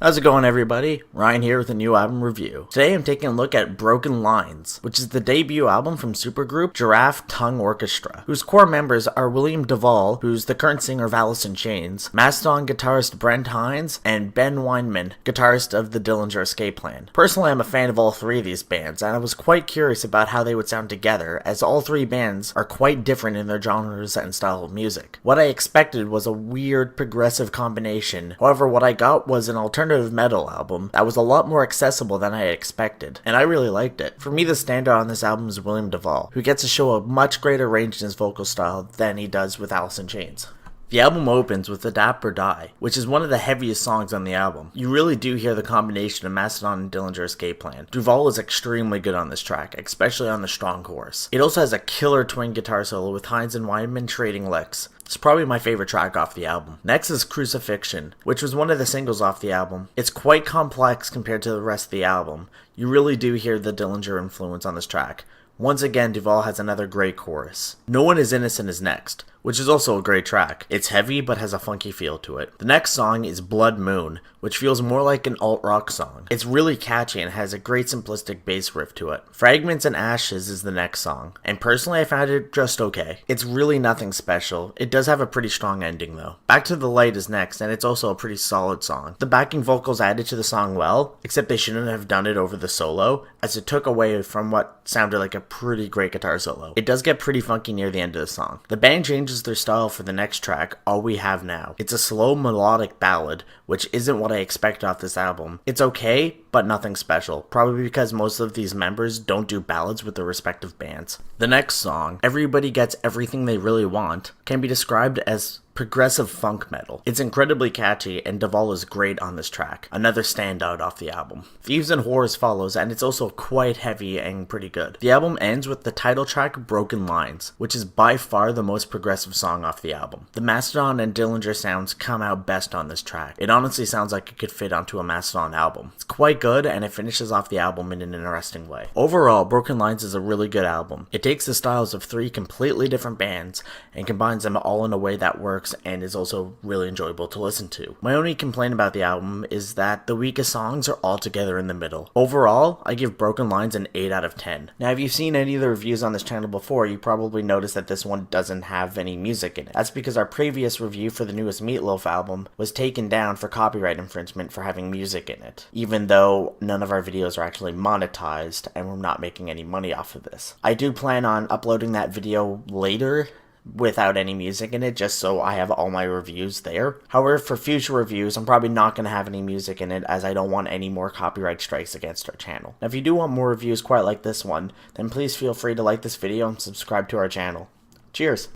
How's it going, everybody? Ryan here with a new album review. Today I'm taking a look at Broken Lines, which is the debut album from supergroup Giraffe Tongue Orchestra, whose core members are William Duvall, who's the current singer of Alice in Chains, Mastodon guitarist Brent Hines, and Ben Weinman, guitarist of the Dillinger Escape Plan. Personally, I'm a fan of all three of these bands, and I was quite curious about how they would sound together, as all three bands are quite different in their genres and style of music. What I expected was a weird progressive combination, however what I got was an alternative metal album that was a lot more accessible than I had expected, and I really liked it. For me, the standout on this album is William Duvall, who gets to show a much greater range in his vocal style than he does with Alice in Chains. The album opens with Adapt or Die, which is one of the heaviest songs on the album. You really do hear the combination of Mastodon and Dillinger Escape Plan. Duvall is extremely good on this track, especially on the strong chorus. It also has a killer twin guitar solo with Hines and Weinman trading licks. It's probably my favorite track off the album. Next is Crucifixion, which was one of the singles off the album. It's quite complex compared to the rest of the album. You really do hear the Dillinger influence on this track. Once again, Duvall has another great chorus. No One Is Innocent is next, which is also a great track. It's heavy but has a funky feel to it. The next song is Blood Moon, which feels more like an alt-rock song. It's really catchy and has a great simplistic bass riff to it. Fragments and Ashes is the next song, and personally I found it just okay. It's really nothing special. It does have a pretty strong ending though. Back to the Light is next, and it's also a pretty solid song. The backing vocals added to the song well, except they shouldn't have done it over the solo, as it took away from what sounded like a pretty great guitar solo. It does get pretty funky near the end of the song. The band changes their style for the next track, All We Have Now. It's a slow melodic ballad, which isn't what I expect off this album. It's okay, but nothing special, probably because most of these members don't do ballads with their respective bands. The next song, Everybody Gets Everything They Really Want, can be described as progressive funk metal. It's incredibly catchy, and Duvall is great on this track. Another standout off the album. Thieves and Whores follows, and it's also quite heavy and pretty good. The album ends with the title track Broken Lines, which is by far the most progressive song off the album. The Mastodon and Dillinger sounds come out best on this track. It honestly sounds like it could fit onto a Mastodon album. It's quite good, and it finishes off the album in an interesting way. Overall, Broken Lines is a really good album. It takes the styles of three completely different bands and combines them all in a way that works and is also really enjoyable to listen to. My only complaint about the album is that the weakest songs are all together in the middle. Overall, I give Broken Lines an 8 out of 10. Now, if you've seen any of the reviews on this channel before, you probably noticed that this one doesn't have any music in it. That's because our previous review for the newest Meatloaf album was taken down for copyright infringement for having music in it, even though none of our videos are actually monetized and we're not making any money off of this. I do plan on uploading that video later without any music in it, just so I have all my reviews there. However, for future reviews, I'm probably not going to have any music in it, as I don't want any more copyright strikes against our channel. Now, if you do want more reviews quite like this one, then please feel free to like this video and subscribe to our channel. Cheers!